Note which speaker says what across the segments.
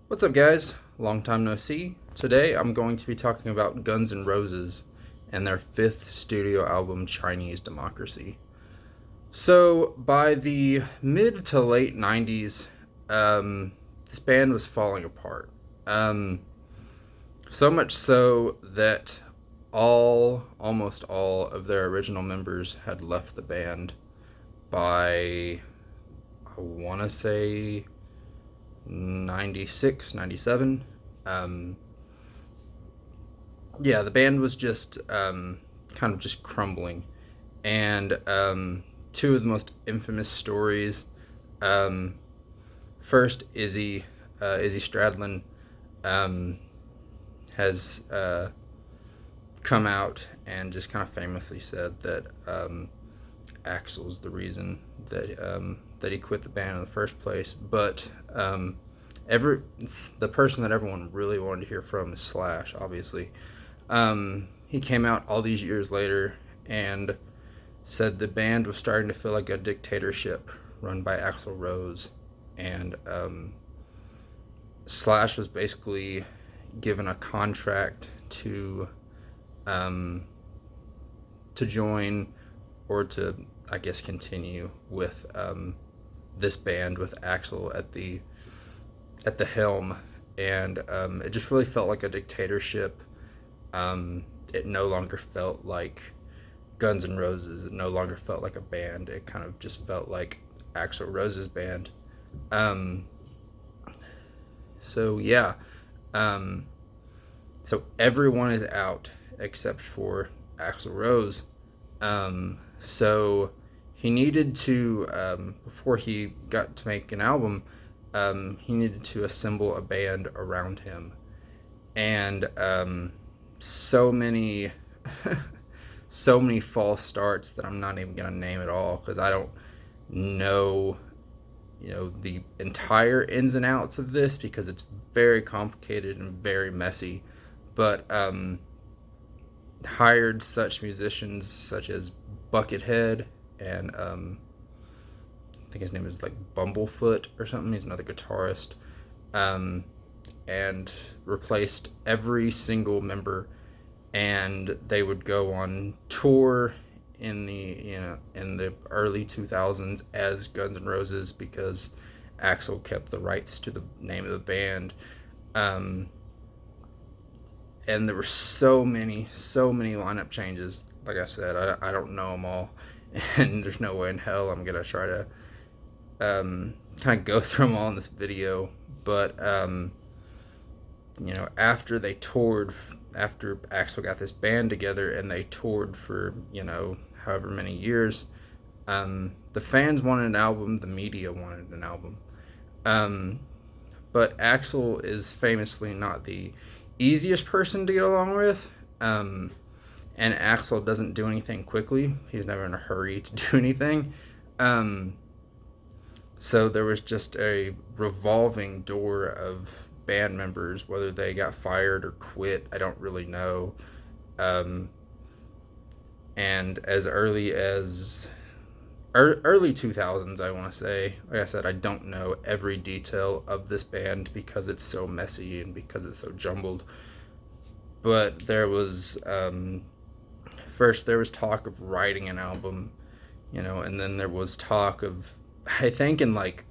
Speaker 1: What's up, guys? Long time no see. Today I'm going to be talking about Guns N' Roses and their fifth studio album, Chinese Democracy. So, by the mid to late 90s, this band was falling apart. Um, so much so that almost all of their original members had left the band by, I want to say, 96, 97. Um, yeah, the band was just kind of just crumbling. And two of the most infamous stories. Um, First, Izzy Stradlin um, has come out and just kind of famously said that Axl's the reason that he quit the band in the first place. But the person that everyone really wanted to hear from is Slash, obviously. He came out all these years later and said the band was starting to feel like a dictatorship run by Axl Rose, and Slash was basically given a contract um, to join or to, I guess, continue with this band with Axl at the helm, and it just really felt like a dictatorship. It no longer felt like Guns N' Roses. It no longer felt like a band. It kind of just felt like Axl Rose's band. Um, so yeah, um, so everyone is out except for Axl Rose. So he needed to, before he got to make an album, he needed to assemble a band around him, and so many so many false starts that I'm not even gonna name it all because I don't know, the entire ins and outs of this because it's very complicated and very messy. But hired such musicians such as Buckethead and I think his name is like Bumblefoot or something. He's another guitarist, um, and replaced every single member, and they would go on tour in the early 2000s as Guns N' Roses because Axl kept the rights to the name of the band. Um, and there were so many lineup changes. Like I said, I don't know them all, and there's no way in hell I'm gonna try to kind of go through them all in this video. But after they toured, after Axl got this band together and they toured for however many years, the fans wanted an album, the media wanted an album. Um, but Axl is famously not the easiest person to get along with. And Axl doesn't do anything quickly. He's never in a hurry to do anything. Um, so there was just a revolving door of band members, whether they got fired or quit. I don't really know. Um, and as early as early 2000s, I want to say, like I said, I don't know every detail of this band because it's so messy and because it's so jumbled. But there was first there was talk of writing an album, and then there was talk of, I think in like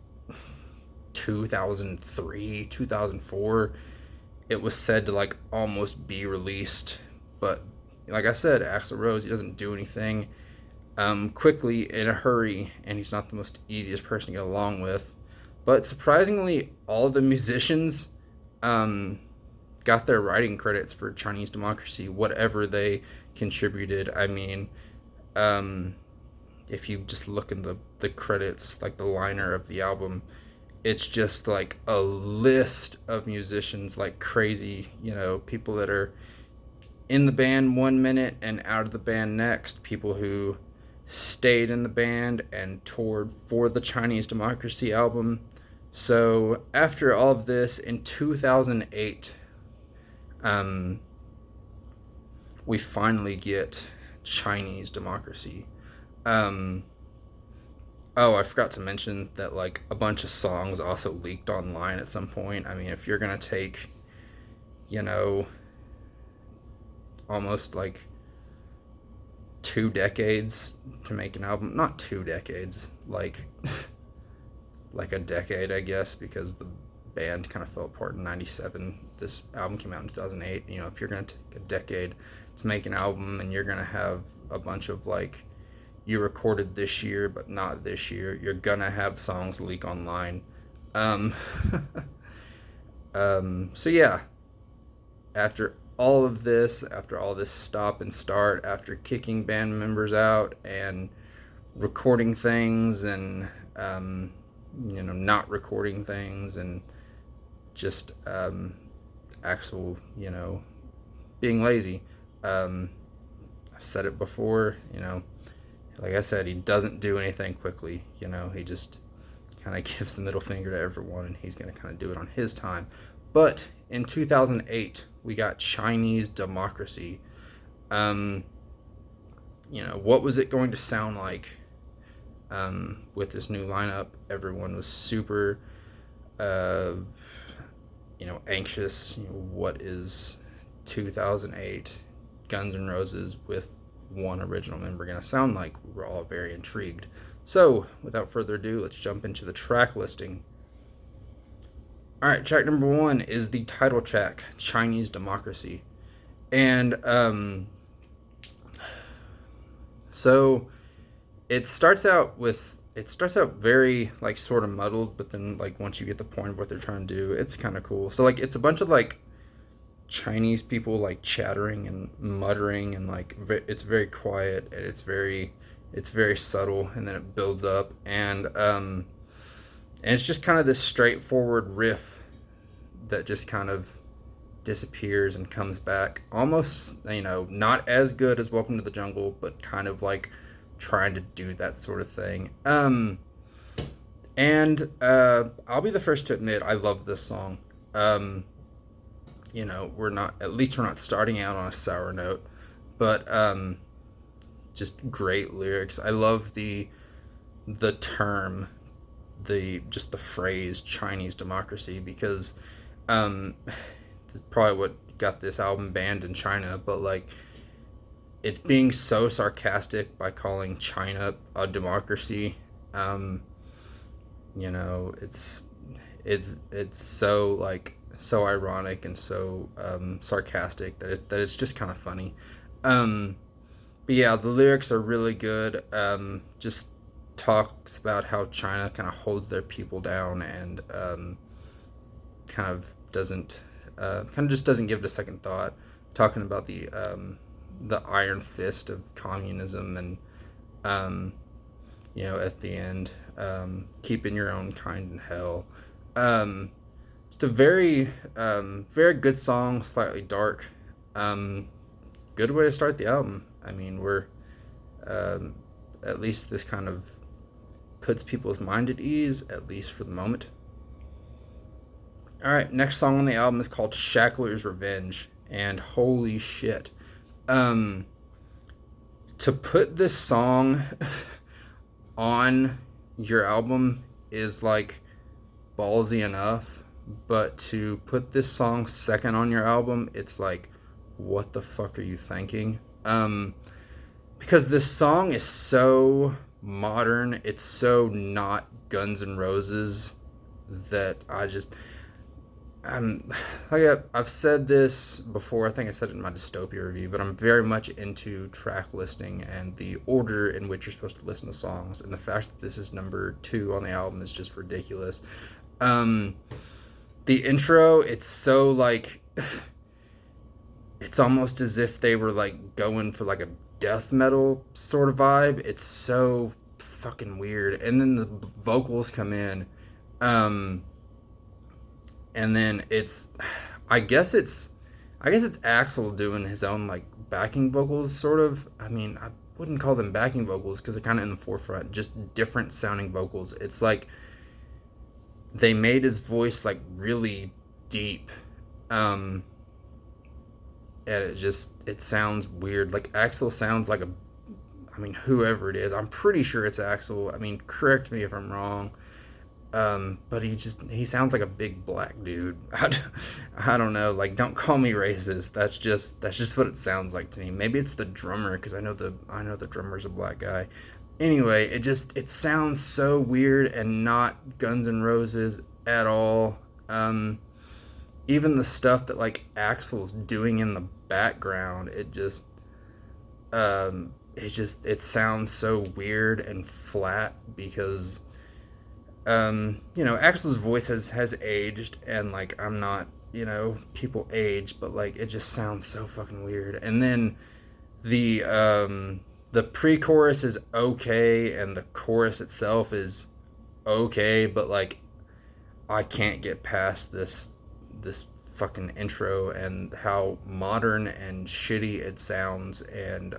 Speaker 1: 2003, 2004, it was said to like almost be released. But like I said, Axl Rose, he doesn't do anything quickly in a hurry, and he's not the most easiest person to get along with. But surprisingly, all of the musicians um, got their writing credits for Chinese Democracy, whatever they contributed. I mean, um, if you just look in the credits, like the liner of the album, it's just like a list of musicians like crazy, people that are in the band 1 minute and out of the band next, people who stayed in the band and toured for the Chinese Democracy album. So after all of this, in 2008, um, we finally get Chinese Democracy. Um, Oh, I forgot to mention that like a bunch of songs also leaked online at some point. I mean, if you're gonna take, you know, almost like 2 decades to make an album, not 2 decades, like like a decade, I guess, because the band kind of fell apart in '97. This album came out in 2008. You know, if you're gonna take a decade to make an album and you're gonna have a bunch of like you recorded this year but not this year, you're gonna have songs leak online. Um, so yeah, after all this stop and start, after kicking band members out and recording things and not recording things and just actual being lazy. I've said it before. Like I said, he doesn't do anything quickly. He just kind of gives the middle finger to everyone, and he's going to kind of do it on his time. But in 2008, we got Chinese Democracy. What was it going to sound like with this new lineup? Everyone was super, anxious. What is 2008 Guns N' Roses with one original member going to sound like? We were all very intrigued. So, without further ado, let's jump into the track listing. Alright, track number 1 is the title track, Chinese Democracy. And, so it starts out very like sort of muddled, but then like once you get the point of what they're trying to do, it's kind of cool. So like it's a bunch of like Chinese people like chattering and muttering, and like it's very quiet, and it's very subtle, and then it builds up, and it's just kind of this straightforward riff that just kind of disappears and comes back, almost not as good as Welcome to the Jungle, but kind of like trying to do that sort of thing. And I'll be the first to admit I love this song. We're not starting out on a sour note, but just great lyrics. I love the term, the phrase Chinese Democracy, because probably what got this album banned in China, but like it's being so sarcastic by calling China a democracy. It's so like so ironic and so sarcastic that it's just kind of funny. But yeah, the lyrics are really good. Just talks about how China kind of holds their people down and kind of just doesn't give it a second thought. Talking about the iron fist of communism, and at the end, keeping your own kind in hell. Just a very very good song, slightly dark. Good way to start the album. I mean, we're at least this kind of puts people's mind at ease, at least for the moment. Alright, next song on the album is called Shackles Revenge, and holy shit. To put this song on your album is like ballsy enough, but to put this song second on your album, it's like, what the fuck are you thinking? Because this song is so modern, it's so not Guns N' Roses that I've said this before. I think I said it in my Dystopia review, but I'm very much into track listing and the order in which you're supposed to listen to songs, and the fact that this is number 2 on the album is just ridiculous. The intro, it's so like it's almost as if they were like going for like a death metal sort of vibe. It's so fucking weird, and then the vocals come in, and then I guess it's Axl doing his own like backing vocals, sort of. I mean, I wouldn't call them backing vocals because they're kind of in the forefront, just different sounding vocals. It's like they made his voice like really deep, and it sounds weird. Like Axl sounds like I mean, whoever it is, I'm pretty sure it's Axel. I mean, correct me if I'm wrong. But he sounds like a big black dude. I don't know. Like, don't call me racist. That's just what it sounds like to me. Maybe it's the drummer, because I know the drummer's a black guy. Anyway, it sounds so weird and not Guns N' Roses at all. Even the stuff that like Axel's doing in the background, it sounds so weird and flat because Axel's voice has aged, and like I'm not, people age, but like it just sounds so fucking weird. And then the pre-chorus is okay, and the chorus itself is okay, but like I can't get past this fucking intro and how modern and shitty it sounds, and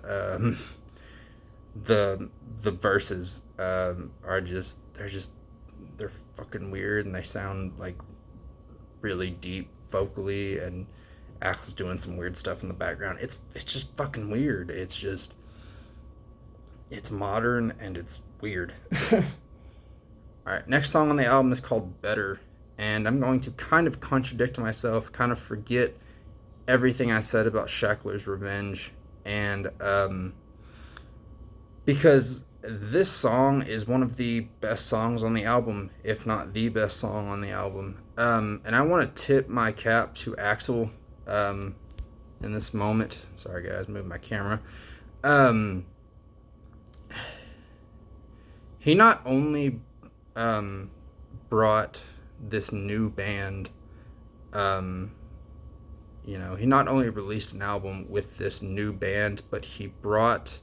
Speaker 1: the verses are just they're fucking weird, and they sound like really deep vocally, and Axel's doing some weird stuff in the background. It's just fucking weird. It's modern and it's weird. Alright, next song on the album is called Better, and I'm going to kind of contradict myself, kind of forget everything I said about Shackles Revenge, and because this song is one of the best songs on the album, if not the best song on the album. And I want to tip my cap to Axel in this moment. Sorry, guys, moving my camera. He not only brought this new band, he not only released an album with this new band, but he brought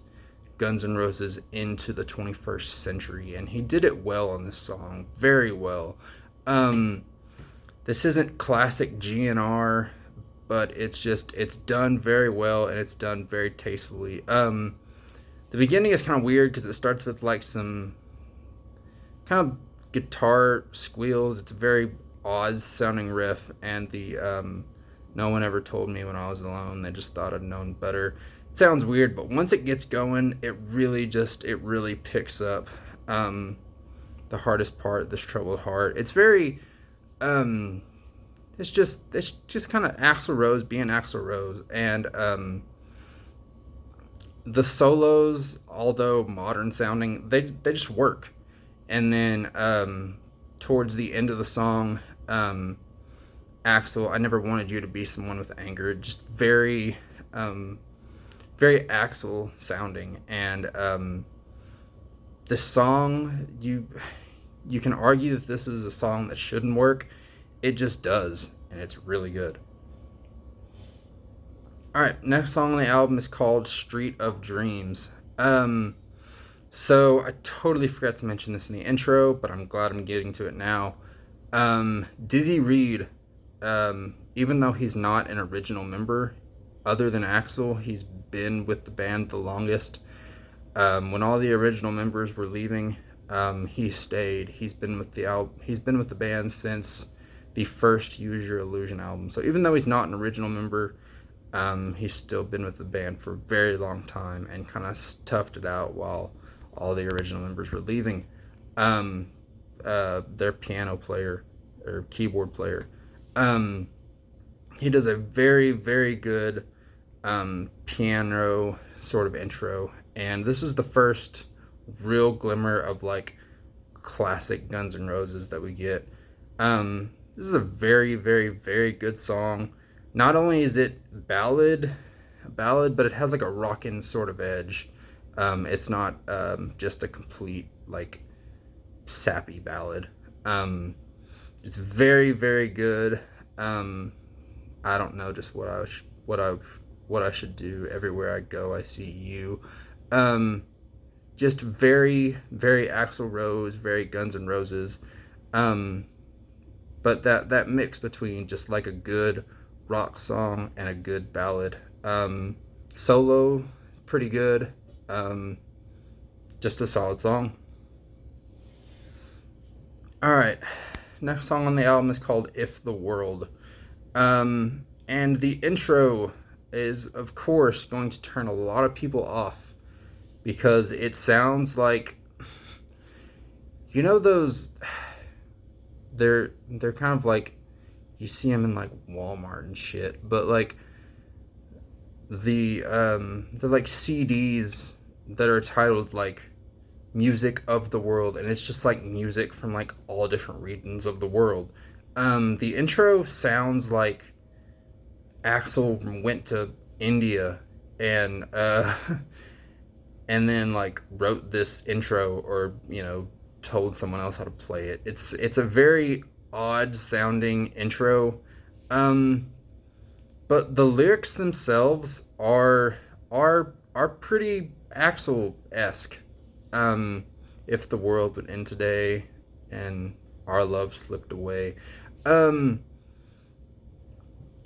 Speaker 1: Guns N' Roses into the 21st century, and he did it well on this song, very well. This isn't classic GNR, but it's done very well, and it's done very tastefully. The beginning is kind of weird because it starts with like some kind of guitar squeals. It's a very odd sounding riff, and the no one ever told me when I was alone. They just thought I'd known better. It sounds weird, but once it gets going, it really picks up. The hardest part, This Troubled Heart. It's very it's just kind of Axl Rose being Axl Rose, and the solos, although modern sounding, they just work. And then towards the end of the song, Axl, I never wanted you to be someone with anger. Just very Axl sounding. And the song, you can argue that this is a song that shouldn't work. It just does, and it's really good. Alright, next song on the album is called Street of Dreams. So I totally forgot to mention this in the intro, but I'm glad I'm getting to it now. Dizzy Reed, even though he's not an original member, other than Axl, he's been with the band the longest. When all the original members were leaving, he stayed. He's been with the band since the first Use Your Illusion album. So even though he's not an original member, he's still been with the band for a very long time and kind of toughed it out while all the original members were leaving. Their piano player or keyboard player, he does a very, very good piano sort of intro, and this is the first real glimmer of like classic Guns N' Roses that we get. This is a very, very, very good song. Not only is it ballad, but it has like a rockin' sort of edge. It's not just a complete like sappy ballad. It's very, very good. I don't know just what I should do. Everywhere I go, I see you. Just very, very Axl Rose, very Guns N' Roses. But that mix between just like a good rock song and a good ballad. Solo, pretty good. Just a solid song. Alright, next song on the album is called If the World. And the intro is, of course, going to turn a lot of people off. because it sounds like, those, they're kind of like, you see them in like Walmart and shit, but like they're like CDs that are titled like music of the world, and it's just like music from like all different regions of the world. The intro sounds like Axel went to India and and then like wrote this intro, or told someone else how to play it. It's a very odd sounding intro. Um, but the lyrics themselves are pretty Axel esque. Um, if the world would end today, and our love slipped away. Um,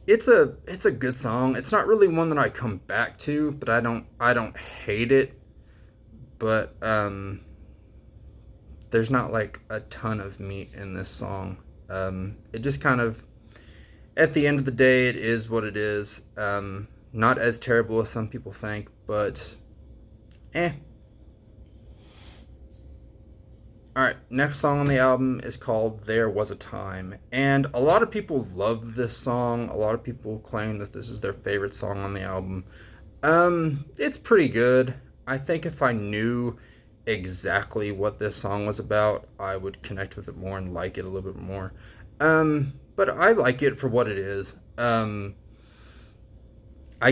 Speaker 1: it's a good song. It's not really one that I come back to, but I don't hate it. But there's not like a ton of meat in this song. It just kind of, at the end of the day, it is what it is. Not as terrible as some people think, but eh. Alright, next song on the album is called There Was a Time. And a lot of people love this song. A lot of people claim that this is their favorite song on the album. It's pretty good. I think if I knew exactly what this song was about, I would connect with it more and like it a little bit more. But I like it for what it is. I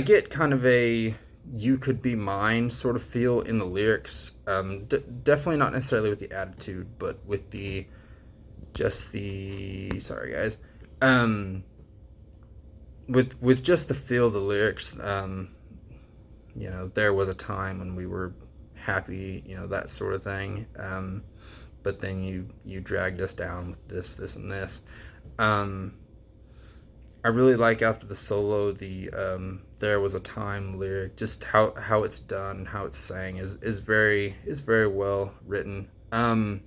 Speaker 1: get kind of a "you could be mine" sort of feel in the lyrics. Definitely not necessarily with the attitude, but with the just the sorry guys, um, with just the feel of the lyrics. There was a time when we were happy, that sort of thing. But then you dragged us down with this, and this. Um, I really like after the solo the "there was a time" lyric, just how it's done, how it's sang is very well written. I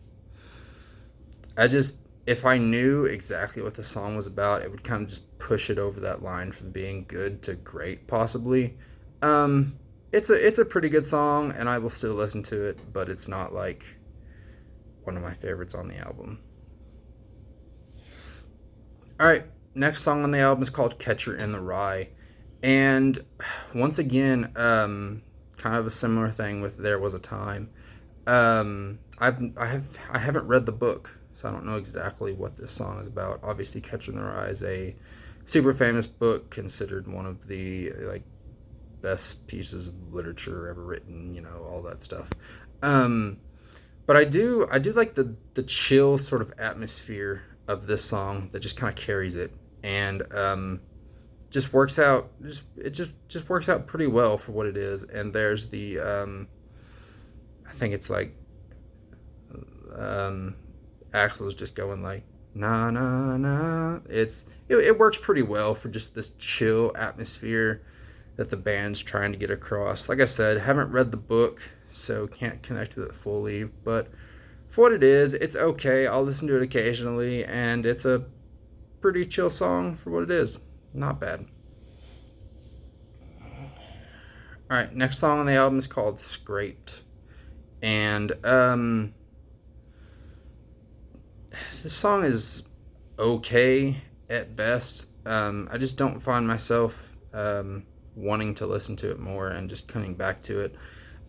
Speaker 1: just, if I knew exactly what the song was about, it would kind of just push it over that line from being good to great, possibly. It's a pretty good song, and I will still listen to it, but it's not like one of my favorites on the album. All right, next song on the album is called "Catcher in the Rye," and once again, kind of a similar thing with "There Was a Time." I haven't read the book, so I don't know exactly what this song is about. Obviously, "Catcher in the Rye" is a super famous book, considered one of the like best pieces of literature ever written. All that stuff. Um, but I do like the chill sort of atmosphere of this song that just kind of carries it, and just works out. It just works out pretty well for what it is. And there's the I think it's like um, Axel's just going like na na na. It works pretty well for just this chill atmosphere that the band's trying to get across. Like I said, haven't read the book, so can't connect with it fully, but for what it is, it's okay. I'll listen to it occasionally, and it's a pretty chill song for what it is. Not bad. All right, next song on the album is called "Scraped," and this song is okay at best. I just don't find myself wanting to listen to it more and just coming back to it.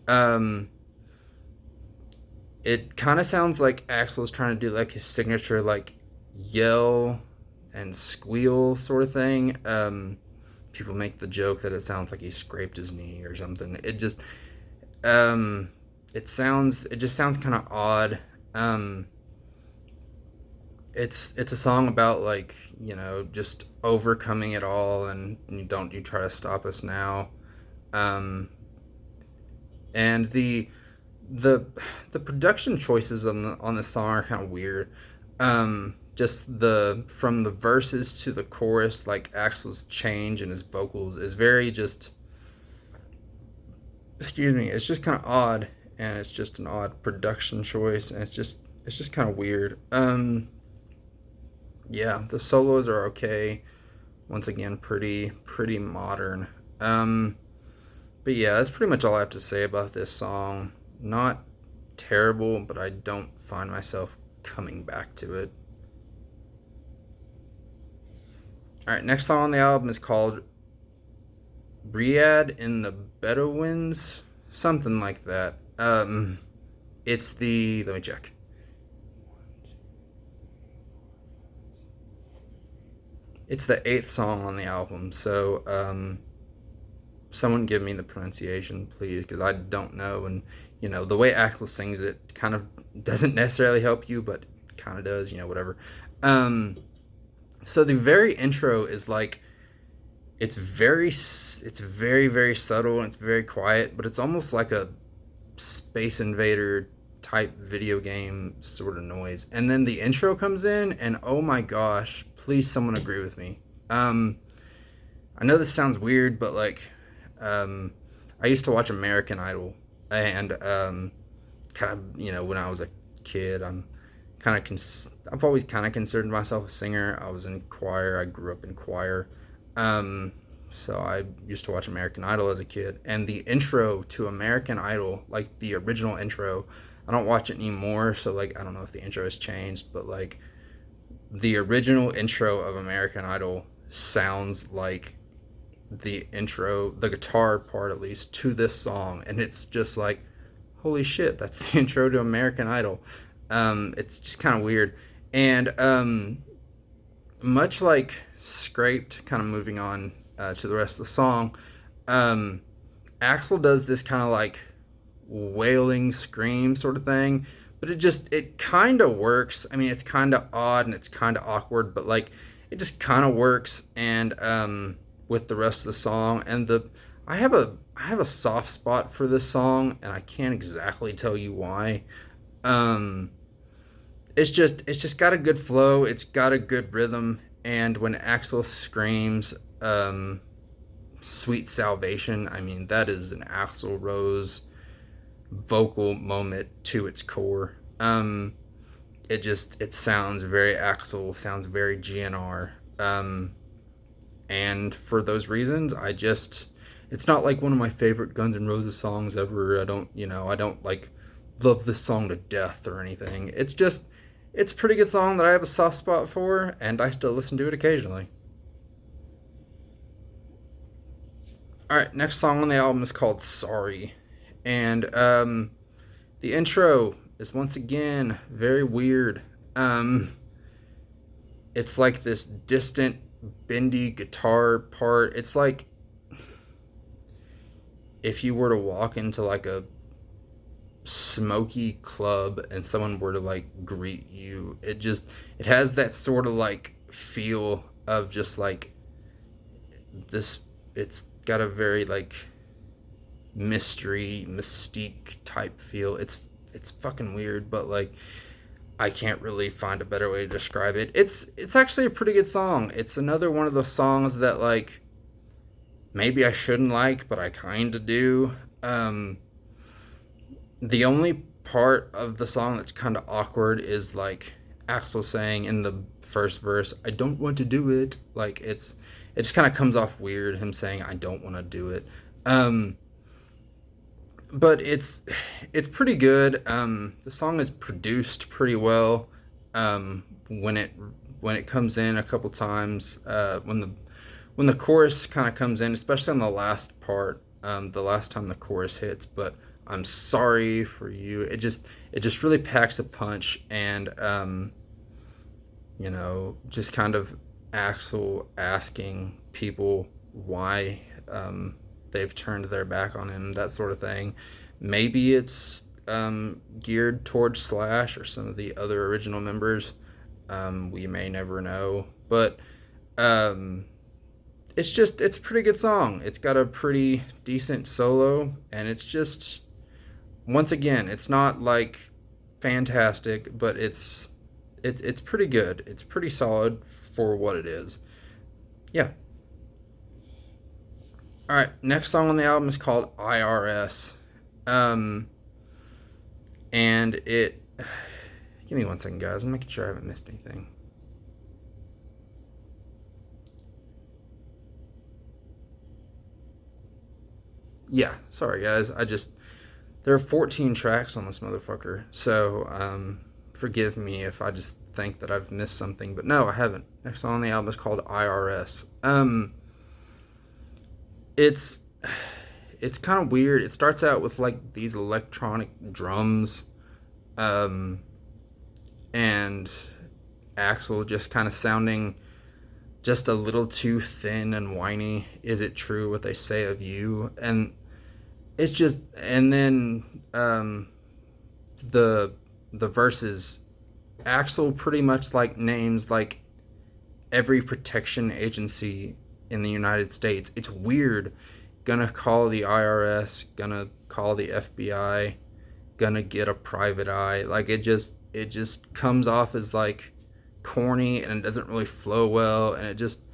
Speaker 1: Um, it kind of sounds like Axel's trying to do like his signature like yell and squeal sort of thing. People make the joke that it sounds like he scraped his knee or something. Um, it just sounds kind of odd. Um, it's a song about like just overcoming it all, and you try to stop us now. Um, and the the production choices on the song are kind of weird. Just the from the verses to the chorus, like Axel's change in his vocals is very just, excuse me, it's just kind of odd, and it's just an odd production choice, and it's just kind of weird. Yeah, the solos are okay. Once again, pretty modern. Um, But yeah, that's pretty much all I have to say about this song. Not terrible, but I don't find myself coming back to it. Alright, next song on the album is called Riyadh in the Bedouins, something like that. It's the, let me check. It's the eighth song on the album, so someone give me the pronunciation, please, because I don't know. And the way Axl sings it kind of doesn't necessarily help you, but kind of does. Whatever. So the very intro is like it's very very subtle and it's very quiet, but it's almost like a Space Invader type video game sort of noise. And then the intro comes in, and oh my gosh, please someone agree with me. I know this sounds weird, but like, I used to watch American Idol, and kind of when I was a kid, I've always kind of considered myself a singer. I was in choir. I grew up in choir. So I used to watch American Idol as a kid, and the intro to American Idol, like the original intro, I don't watch it anymore, so like I don't know if the intro has changed, but like the original intro of American Idol sounds like the intro, the guitar part at least, to this song, and it's just like, holy shit, that's the intro to American Idol. It's just kind of weird, and much like Scraped, kind of moving on to the rest of the song, Axl does this kind of like wailing scream sort of thing, but it kind of works. I mean, it's kind of odd and it's kind of awkward, but like it just kind of works. And with the rest of the song, and I have a soft spot for this song, and I can't exactly tell you why. It's just got a good flow. It's got a good rhythm, and when Axl screams, "Sweet Salvation," I mean that is an Axl Rose vocal moment to its core. It sounds very Axl, sounds very GNR. And for those reasons, it's not like one of my favorite Guns N' Roses songs ever. I don't like love this song to death or anything. It's a pretty good song that I have a soft spot for, and I still listen to it occasionally. Alright, next song on the album is called Sorry. And the intro is once again very weird. It's like this distant, bendy guitar part. It's like if you were to walk into like a smoky club and someone were to like greet you, it has that sort of like feel of just like this. It's got a very like mystique type feel. It's fucking weird, but like I can't really find a better way to describe it. It's actually a pretty good song. It's another one of those songs that like maybe I shouldn't like, but I kind of do. The only part of the song that's kind of awkward is like Axl saying in the first verse, "I don't want to do it." Like it just kind of comes off weird, him saying, "I don't want to do it." But it's pretty good. The song is produced pretty well. When it comes in a couple times, when the chorus kind of comes in, especially on the last part, the last time the chorus hits, but I'm sorry for you. It just really packs a punch, and just kind of Axl asking people why they've turned their back on him, that sort of thing. Maybe it's geared towards Slash or some of the other original members. We may never know, but it's a pretty good song. It's got a pretty decent solo, and once again, it's not like fantastic, but it's pretty good. It's pretty solid for what it is. Yeah. All right, next song on the album is called IRS. And it give me one second, guys. I'm making sure I haven't missed anything. Yeah, sorry guys. There are 14 tracks on this motherfucker. So, forgive me if I just think that I've missed something, but no, I haven't. Next song on the album is called IRS. It's it's kind of weird. It starts out with like these electronic drums, um, and Axel just kind of sounding just a little too thin and whiny. Is it true what they say of you? And it's just, and then the the verses, Axel pretty much like names like every protection agency in the United States. It's weird. Gonna call the IRS, gonna call the FBI, gonna get a private eye. Like it just comes off as like corny, and it doesn't really flow well, and it just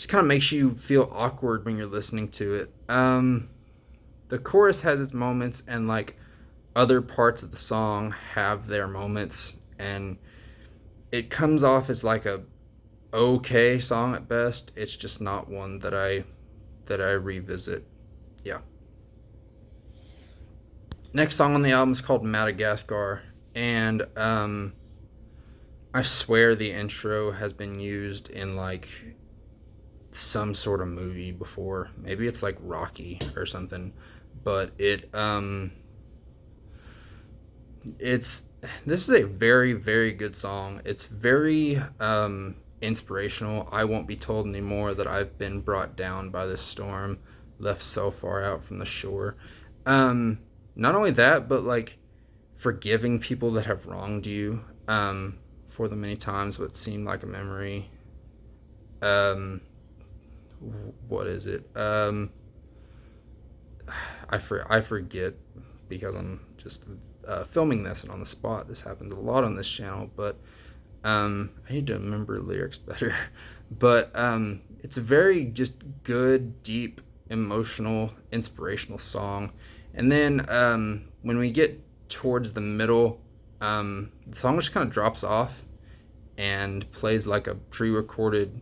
Speaker 1: kind of makes you feel awkward when you're listening to it. The chorus has its moments, and like other parts of the song have their moments, and it comes off as like a okay song at best. It's just not one that I revisit. Yeah. Next song on the album is called Madagascar, and I swear the intro has been used in like some sort of movie before. Maybe it's like Rocky or something, but it's this is a very very good song. It's very inspirational. I won't be told anymore that I've been brought down by the storm, left so far out from the shore. Not only that, but like forgiving people that have wronged you, for the many times what seemed like a memory. Um, what is it? I forget because I'm just filming this and on the spot. This happens a lot on this channel, but I need to remember lyrics better. But it's a very just good, deep, emotional, inspirational song. And then when we get towards the middle, the song just kind of drops off and plays like a pre-recorded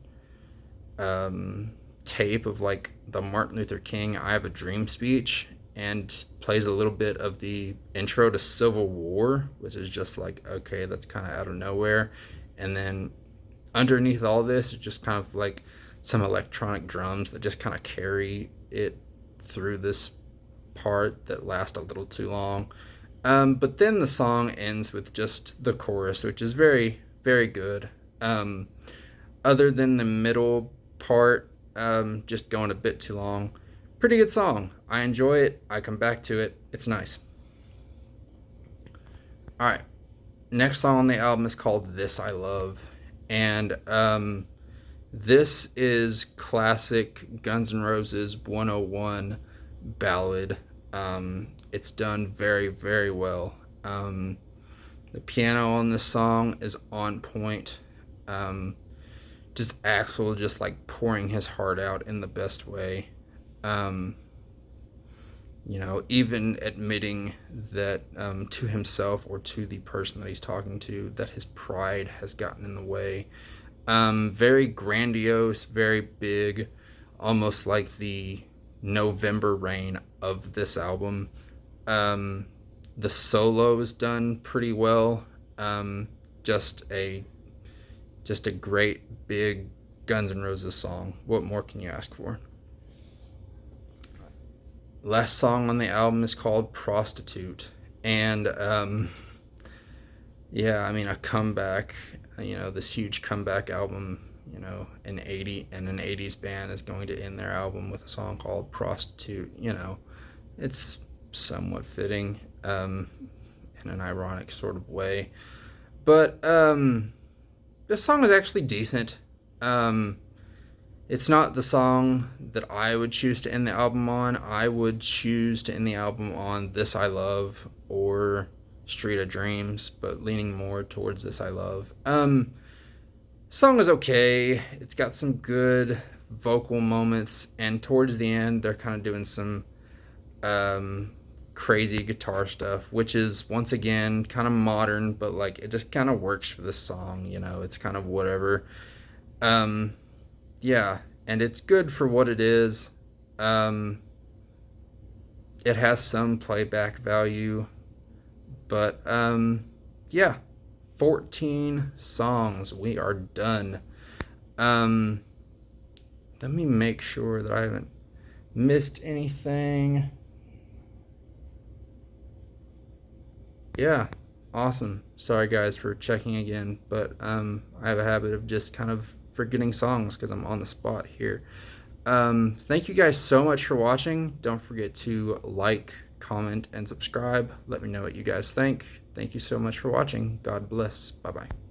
Speaker 1: tape of like the Martin Luther King "I Have a Dream" speech, and plays a little bit of the intro to Civil War, which is just like, okay, that's kind of out of nowhere. And then underneath all this is just kind of like some electronic drums that just kind of carry it through this part that lasts a little too long. But then the song ends with just the chorus, which is very, very good. Other than the middle part, just going a bit too long. Pretty good song. I enjoy it. I come back to it. It's nice. All right. Next song on the album is called "This I Love." And this is classic Guns N' Roses 101 ballad. It's done very, very well. The piano on this song is on point. Just Axel just like pouring his heart out in the best way. Even admitting that to himself or to the person that he's talking to, that his pride has gotten in the way. Very grandiose, very big, almost like the November Rain of this album. The solo is done pretty well. Just a great big Guns N' Roses song. What more can you ask for? Last song on the album is called "Prostitute," and yeah, I mean a comeback. This huge comeback album. An 80s band is going to end their album with a song called "Prostitute." It's somewhat fitting, in an ironic sort of way. But this song is actually decent. It's not the song that I would choose to end the album on. I would choose to end the album on "This I Love" or "Street of Dreams," but leaning more towards "This I Love." Song is okay. It's got some good vocal moments, and towards the end, they're kind of doing some crazy guitar stuff, which is once again kind of modern, but like it just kind of works for this song. It's kind of whatever. Yeah, and it's good for what it is. It has some playback value, but yeah, 14 songs. We are done. Um, Let me make sure that I haven't missed anything. Yeah, awesome. Sorry guys for checking again, but I have a habit of just kind of forgetting songs because I'm on the spot here. Thank you guys so much for watching. Don't forget to like, comment, and subscribe. Let me know what you guys think. Thank you so much for watching. God bless. Bye bye.